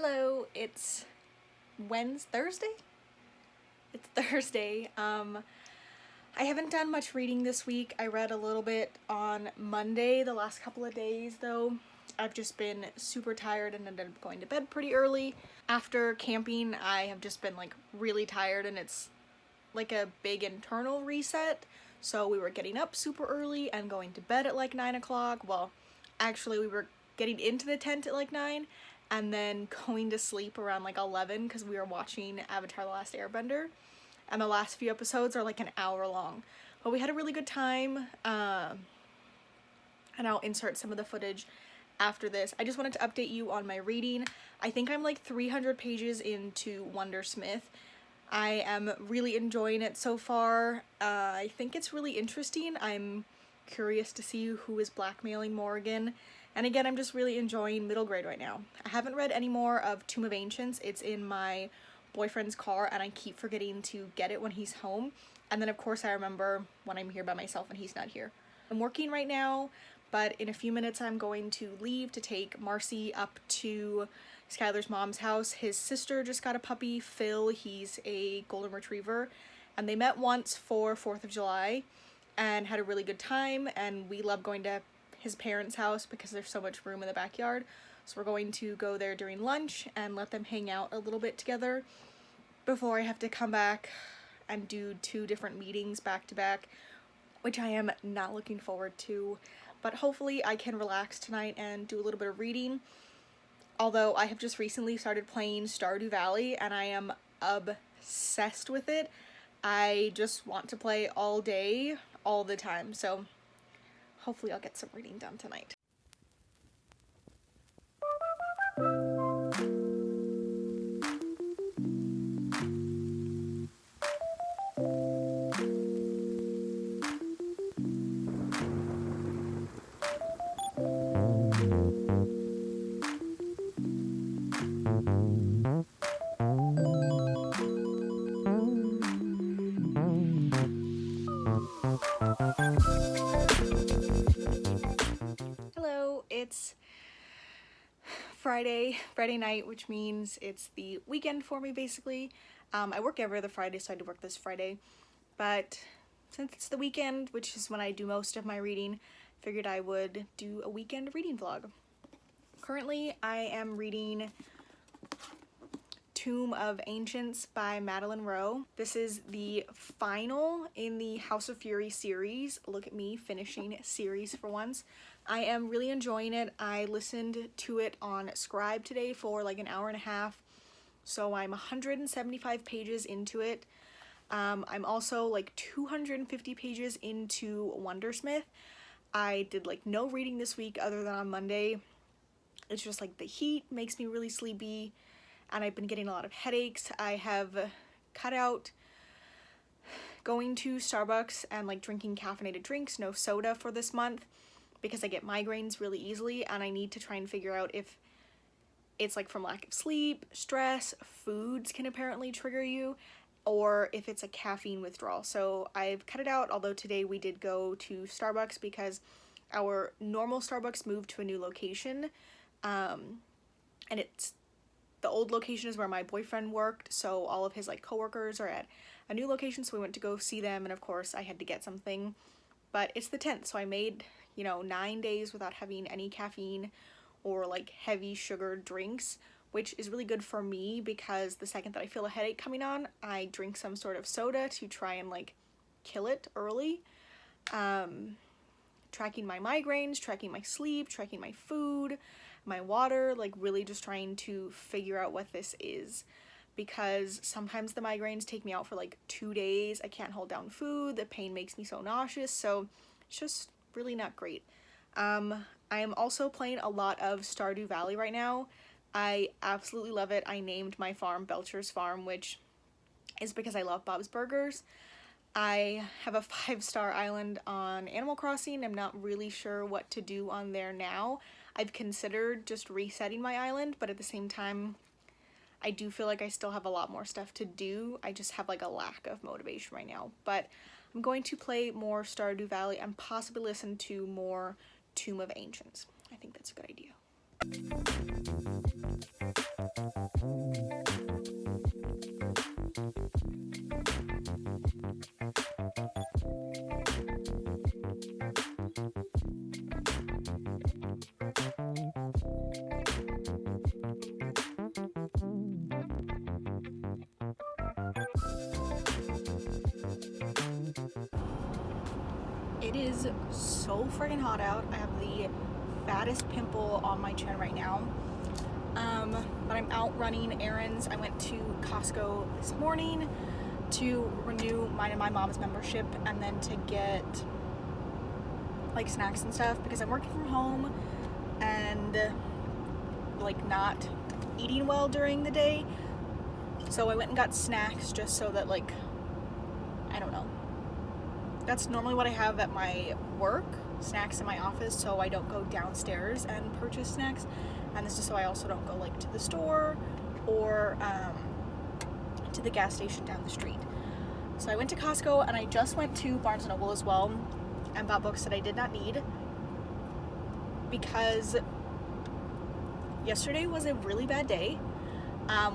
Hello, it's Thursday? It's Thursday. I haven't done much reading this week. I read a little bit on Monday the last couple of days though. I've just been super tired and ended up going to bed pretty early. After camping, I have just been like really tired and it's like a big internal reset. So we were getting up super early and going to bed at like 9 o'clock. Well, actually we were getting into the tent at like 9 and then going to sleep around like 11 because we were watching Avatar: The Last Airbender. And the last few episodes are like an hour long. But we had a really good time. And I'll insert some of the footage after this. I just wanted to update you on my reading. I think I'm like 300 pages into Wundersmith. I am really enjoying it so far. I think it's really interesting. I'm curious to see who is blackmailing Morgan. And again, I'm just really enjoying middle grade right now. I haven't read any more of Tomb of Ancients. It's in my boyfriend's car and I keep forgetting to get it when he's home. And then of course I remember when I'm here by myself and he's not here. I'm working right now, but in a few minutes I'm going to leave to take Marcy up to Skylar's mom's house. His sister just got a puppy, Phil. He's a golden retriever, and they met once for 4th of July and had a really good time, and we love going to his parents' house because there's so much room in the backyard. So we're going to go there during lunch and let them hang out a little bit together before I have to come back and do 2 different meetings back to back, which I am not looking forward to. But hopefully I can relax tonight and do a little bit of reading. Although I have just recently started playing Stardew Valley and I am obsessed with it. I just want to play all day, all the time. So hopefully I'll get some reading done tonight. Hello, it's Friday night, which means it's the weekend for me basically. I work every other Friday, so I had to work this Friday. But since it's the weekend, which is when I do most of my reading, figured I would do a weekend reading vlog. Currently, I am reading Tomb of Ancients by Madeline Rowe. This is the final in the House of Fury series. Look at me finishing series for once. I am really enjoying it. I listened to it on Scribe today for like an hour and a half. So I'm 175 pages into it. I'm also like 250 pages into Wundersmith. I did like no reading this week other than on Monday. It's just like the heat makes me really sleepy and I've been getting a lot of headaches. I have cut out going to Starbucks and like drinking caffeinated drinks, no soda for this month, because I get migraines really easily and I need to try and figure out if it's like from lack of sleep, stress, foods can apparently trigger you, or if it's a caffeine withdrawal. So I've cut it out, although today we did go to Starbucks because our normal Starbucks moved to a new location, and it's the old location is where my boyfriend worked, so all of his like coworkers are at a new location, so we went to go see them, and of course I had to get something. But it's the 10th, so I made, 9 days without having any caffeine or like heavy sugared drinks, which is really good for me because the second that I feel a headache coming on, I drink some sort of soda to try and like kill it early. Tracking my migraines, tracking my sleep, tracking my food, my water, like really just trying to figure out what this is, because sometimes the migraines take me out for like 2 days. I can't hold down food, the pain makes me so nauseous, so it's just really not great. I am also playing a lot of Stardew Valley right now. I absolutely love it. I named my farm Belcher's Farm, which is because I love Bob's Burgers. I have a 5-star island on Animal Crossing. I'm not really sure what to do on there now. I've considered just resetting my island, but at the same time, I do feel like I still have a lot more stuff to do. I just have like a lack of motivation right now. But I'm going to play more Stardew Valley and possibly listen to more Tomb of Ancients. I think that's a good idea. It is so friggin' hot out. I have the fattest pimple on my chin right now. But I'm out running errands. I went to Costco this morning to renew mine and my mom's membership, and then to get like snacks and stuff because I'm working from home and like not eating well during the day. So I went and got snacks just so that, like, I don't know. That's normally what I have at my work, snacks in my office, so I don't go downstairs and purchase snacks. And this is so I also don't go like to the store or to the gas station down the street. So I went to Costco, and I just went to Barnes & Noble as well and bought books that I did not need because yesterday was a really bad day.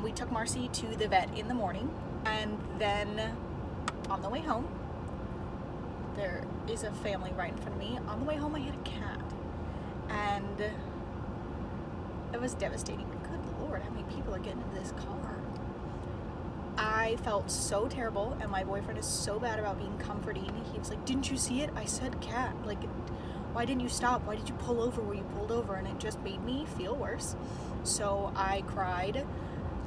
We took Marcy to the vet in the morning, and then on the way home, there is a family right in front of me. On the way home, I hit a cat, and it was devastating. Good Lord, how many people are getting into this car? I felt so terrible, and my boyfriend is so bad about being comforting. He was like, "Didn't you see it? I said cat. Like, why didn't you stop? Why did you pull over where you pulled over?" And it just made me feel worse. So I cried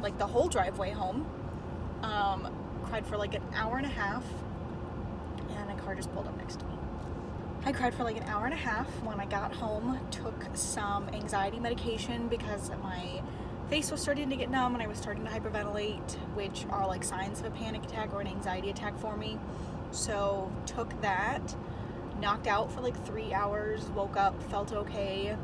like the whole driveway home. Cried for like an hour and a half, and a car just pulled up next to me. I cried for like an hour and a half. When I got home, took some anxiety medication because my face was starting to get numb and I was starting to hyperventilate, which are like signs of a panic attack or an anxiety attack for me. So took that, knocked out for like 3 hours, woke up, felt okay,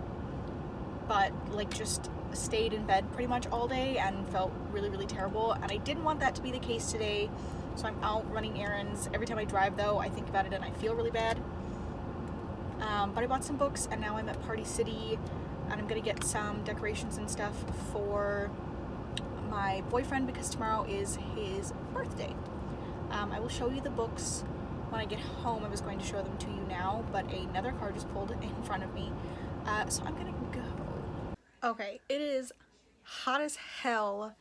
but like just stayed in bed pretty much all day and felt really, really terrible. And I didn't want that to be the case today, so I'm out running errands. Every time I drive though, I think about it and I feel really bad. But I bought some books, and now I'm at Party City, and I'm gonna get some decorations and stuff for my boyfriend because tomorrow is his birthday. I will show you the books when I get home. I was going to show them to you now, but another car just pulled in front of me, so I'm gonna go. Okay, it is hot as hell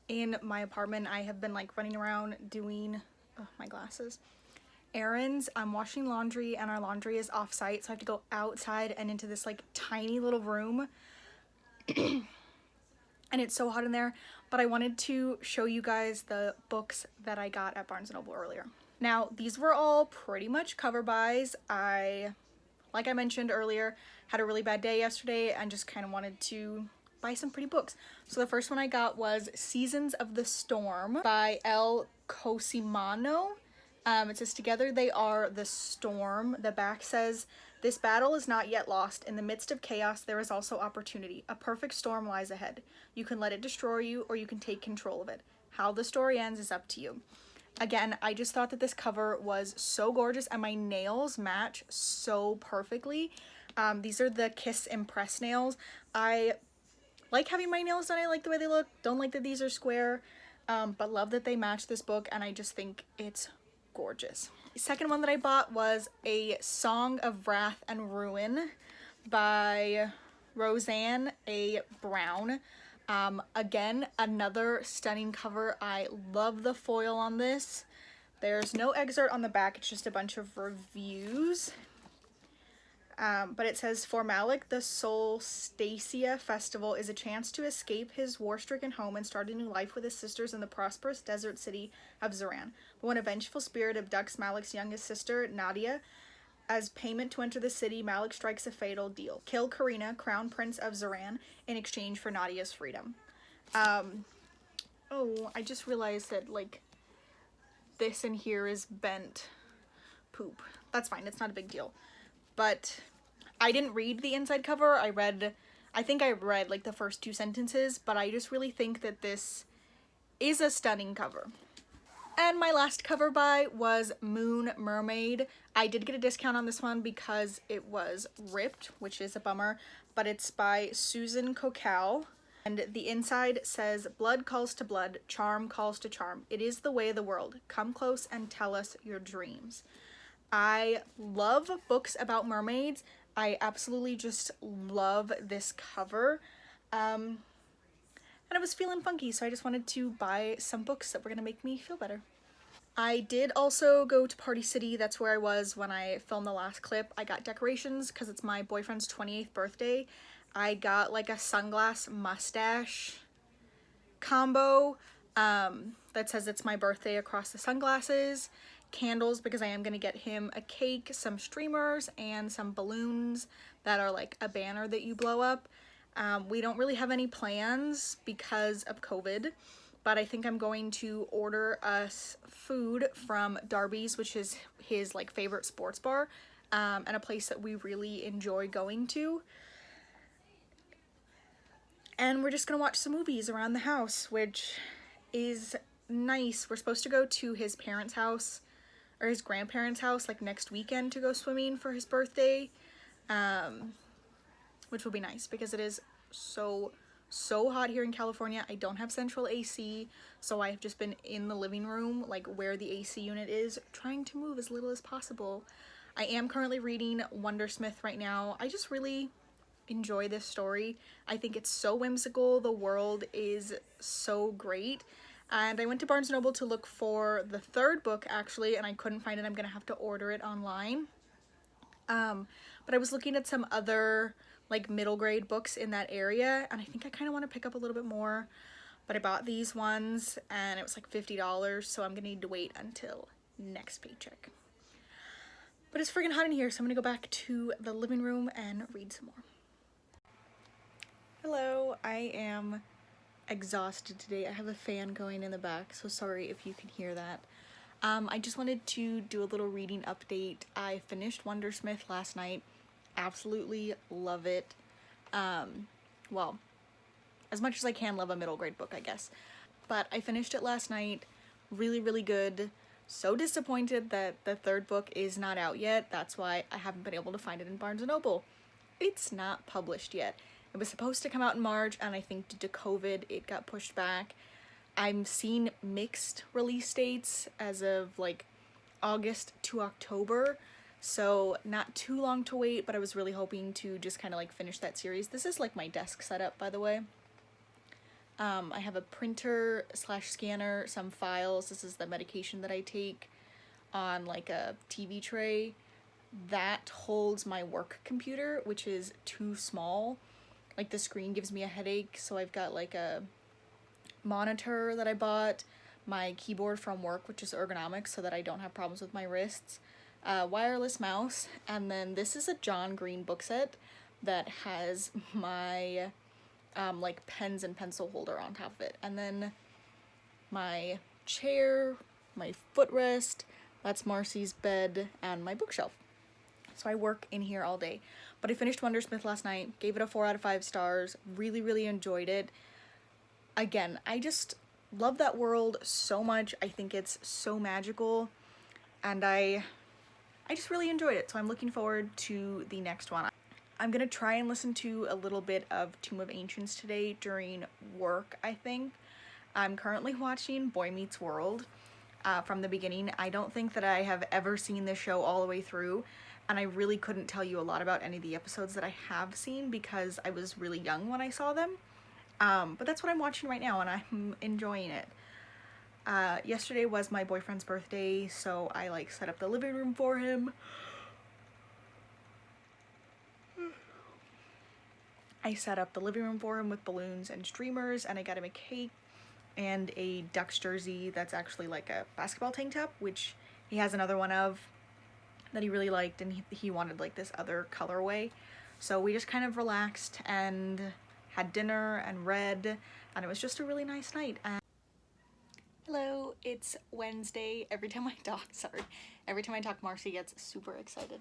in my apartment. I have been like running around doing my glasses errands. I'm washing laundry, and our laundry is off site, so I have to go outside and into this like tiny little room and it's so hot in there. But I wanted to show you guys the books that I got at Barnes & Noble earlier. Now, these were all pretty much cover buys. Like I mentioned earlier, had a really bad day yesterday and just kind of wanted to buy some pretty books. So the first one I got was Seasons of the Storm by El Cosimano. It says, "Together they are the storm." The back says, "This battle is not yet lost. In the midst of chaos, there is also opportunity. A perfect storm lies ahead. You can let it destroy you, or you can take control of it. How the story ends is up to you." Again, I just thought that this cover was so gorgeous, and my nails match so perfectly. These are the Kiss Impress nails. I like having my nails done. I like the way they look. Don't like that these are square, but love that they match this book, and I just think it's gorgeous. The second one that I bought was A Song of Wrath and Ruin by Roseanne A. Brown. Again, another stunning cover. I love the foil on this. There's no excerpt on the back, it's just a bunch of reviews. But it says, "For Malik, the Solstacia Festival is a chance to escape his war-stricken home and start a new life with his sisters in the prosperous desert city of Zaran. But when a vengeful spirit abducts Malik's youngest sister, Nadia, as payment to enter the city, Malik strikes a fatal deal. Kill Karina, Crown Prince of Zaran, in exchange for Nadia's freedom." Oh, I just realized that, like, this in here is bent poop. That's fine, it's not a big deal. But I didn't read the inside cover. I think I read like the first 2 sentences, but I just really think that this is a stunning cover. And my last cover buy was Moon Mermaid. I did get a discount on this one because it was ripped, which is a bummer, but it's by Susan Kokal. And the inside says, "Blood calls to blood, charm calls to charm. It is the way of the world. Come close and tell us your dreams." I love books about mermaids. I absolutely just love this cover. And I was feeling funky, so I just wanted to buy some books that were gonna make me feel better. I did also go to Party City. That's where I was when I filmed the last clip. I got decorations because it's my boyfriend's 28th birthday. I got like a sunglass mustache combo that says it's my birthday across the sunglasses, candles because I am going to get him a cake, some streamers, and some balloons that are like a banner that you blow up. We don't really have any plans because of COVID, but I think I'm going to order us food from Darby's, which is his like favorite sports bar, and a place that we really enjoy going to. And we're just gonna watch some movies around the house, which is nice. We're supposed to go to his parents' house or his grandparents' house like next weekend to go swimming for his birthday, which will be nice because it is so hot here in California. I don't have central AC, so I've just been in the living room, like where the AC unit is, trying to move as little as possible. I am currently reading Wundersmith right now. I just really enjoy this story. I think it's so whimsical. The world is so great. And I went to Barnes & Noble to look for the third book actually, and I couldn't find it. I'm gonna have to order it online. But I was looking at some other like middle grade books in that area, and I think I kind of want to pick up a little bit more. But I bought these ones and it was like $50, so I'm gonna need to wait until next paycheck. But it's freaking hot in here, so I'm gonna go back to the living room and read some more. Hello, I am exhausted today. I have a fan going in the back, so sorry if you can hear that. I just wanted to do a little reading update. I finished Wundersmith last night. Absolutely love it. Well, as much as I can love a middle grade book, I guess. But I finished it last night. Really, really good. So disappointed that the third book is not out yet. That's why I haven't been able to find it in Barnes & Noble. It's not published yet. It was supposed to come out in March, and I think due to COVID, it got pushed back. I'm seeing mixed release dates as of like August to October, so not too long to wait, but I was really hoping to just kind of like finish that series. This is like my desk setup, by the way. I have a printer / scanner, some files. This is the medication that I take on like a TV tray. That holds my work computer, which is too small. Like the screen gives me a headache, so I've got like a monitor that I bought, my keyboard from work, which is ergonomic so that I don't have problems with my wrists, wireless mouse, and then this is a John Green book set that has my like pens and pencil holder on top of it, and then my chair, my footrest, that's Marcy's bed, and my bookshelf. So I work in here all day. But I finished Wundersmith last night, gave it a 4 out of 5 stars, really, really enjoyed it. Again, I just love that world so much. I think it's so magical, and I just really enjoyed it. So I'm looking forward to the next one. I'm gonna try and listen to a little bit of Tomb of Ancients today during work, I think. I'm currently watching Boy Meets World from the beginning. I don't think that I have ever seen this show all the way through, and I really couldn't tell you a lot about any of the episodes that I have seen because I was really young when I saw them. But that's what I'm watching right now, and I'm enjoying it. Yesterday was my boyfriend's birthday, so I like set up the living room for him. I set up the living room for him with balloons and streamers, and I got him a cake and a Ducks jersey that's actually like a basketball tank top, which he has another one of that he really liked, and he wanted like this other colorway. So we just kind of relaxed and had dinner and read, and it was just a really nice night. Hello, it's Wednesday. Every time I talk, Marcy gets super excited.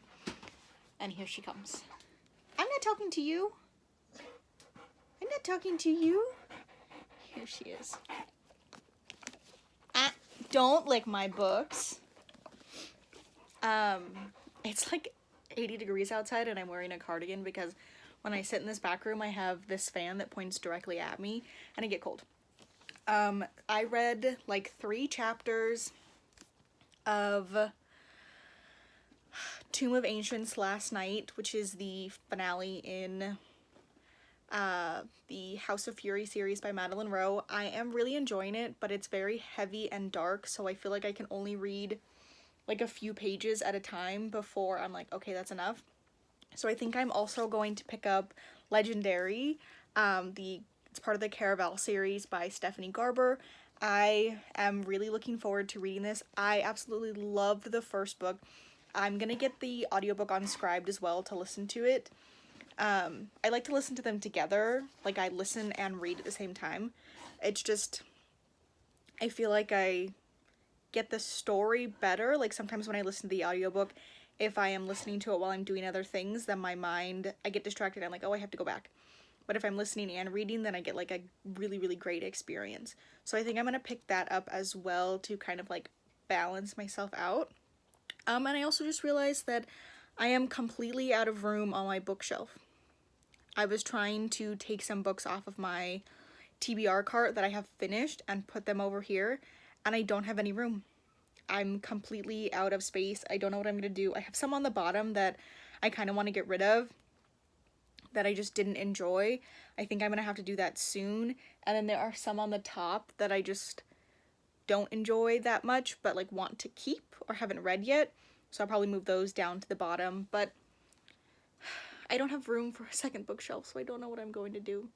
And here she comes. I'm not talking to you. I'm not talking to you. Here she is. Don't lick my books. It's like 80 degrees outside and I'm wearing a cardigan because when I sit in this back room, I have this fan that points directly at me and I get cold. I read like 3 chapters of Tomb of Ancients last night, which is the finale in the House of Fury series by Madeline Rowe. I am really enjoying it, but it's very heavy and dark, so I feel like I can only read like a few pages at a time before I'm like, okay, that's enough. So I think I'm also going to pick up Legendary. It's part of the Caraval series by Stephanie Garber. I am really looking forward to reading this. I absolutely loved the first book. I'm gonna get the audiobook on Scribd as well to listen to it. I like to listen to them together. Like, I listen and read at the same time. It's just, I feel like I get the story better. Like, sometimes when I listen to the audiobook, if I am listening to it while I'm doing other things, then my mind, I get distracted. I'm like, oh, I have to go back. But if I'm listening and reading, then I get like a really, really great experience. So I think I'm going to pick that up as well to kind of like balance myself out. And I also just realized that I am completely out of room on my bookshelf. I was trying to take some books off of my TBR cart that I have finished and put them over here, and I don't have any room. I'm completely out of space. I don't know what I'm going to do. I have some on the bottom that I kind of want to get rid of that I just didn't enjoy. I think I'm going to have to do that soon. And then there are some on the top that I just don't enjoy that much, but like want to keep or haven't read yet. So I'll probably move those down to the bottom, but I don't have room for a second bookshelf, so I don't know what I'm going to do.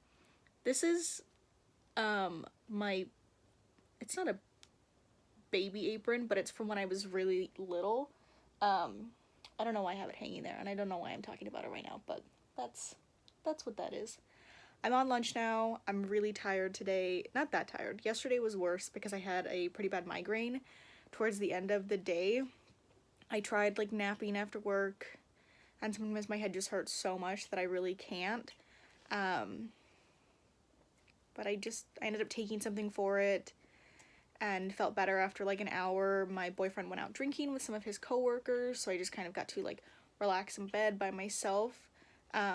This is it's not a baby apron, but it's from when I was really little. I don't know why I have it hanging there, and I don't know why I'm talking about it right now, but that's what that is. I'm on lunch now. I'm really tired today. Not that tired. Yesterday was worse because I had a pretty bad migraine towards the end of the day. I tried like napping after work, and sometimes my head just hurts so much that I really can't. But I ended up taking something for it and felt better after like an hour. My boyfriend went out drinking with some of his coworkers, so I just kind of got to like relax in bed by myself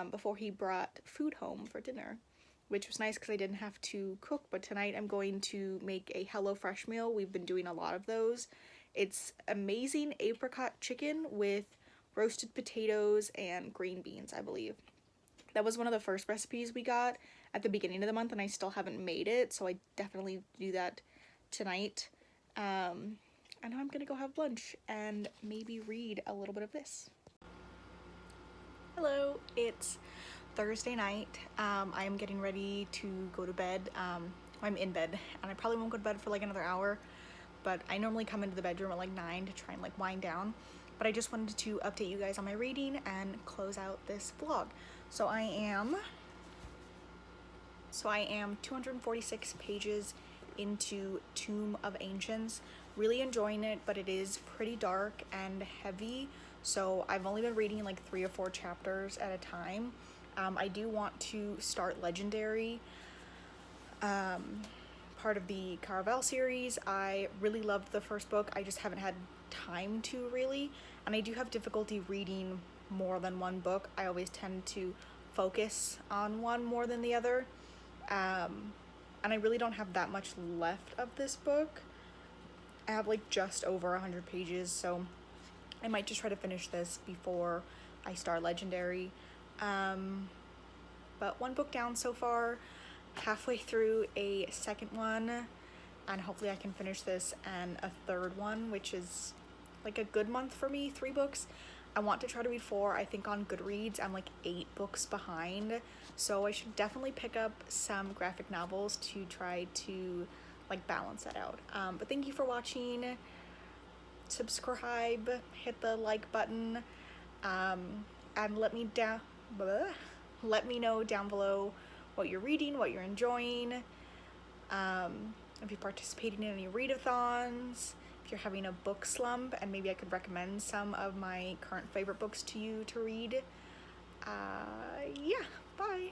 before he brought food home for dinner, which was nice because I didn't have to cook. But tonight I'm going to make a HelloFresh meal. We've been doing a lot of those. It's amazing apricot chicken with roasted potatoes and green beans, I believe. That was one of the first recipes we got at the beginning of the month, and I still haven't made it, so I definitely do that tonight. And now I'm gonna go have lunch and maybe read a little bit of this. Hello, it's Thursday night. I am getting ready to go to bed. I'm in bed, and I probably won't go to bed for like another hour, but I normally come into the bedroom at like 9 to try and like wind down. But I just wanted to update you guys on my reading and close out this vlog. So I am 246 pages into Tomb of Ancients. Really enjoying it, but it is pretty dark and heavy, so I've only been reading like 3 or 4 chapters at a time. I do want to start Legendary, part of the Caraval series. I really loved the first book. I just haven't had time to really, and I do have difficulty reading more than one book. I always tend to focus on one more than the other. And I really don't have that much left of this book. I have like just over 100 pages, so I might just try to finish this before I start Legendary. But one book down so far, halfway through a second one, and hopefully I can finish this and a third one, which is like a good month for me, 3 books. I want to try to read 4. I think on Goodreads I'm like 8 books behind, so I should definitely pick up some graphic novels to try to like balance that out. But thank you for watching. Subscribe, hit the like button, and let me know down below what you're reading, what you're enjoying, if you're participating in any readathons, if you're having a book slump, and maybe I could recommend some of my current favorite books to you to read. Yeah, bye.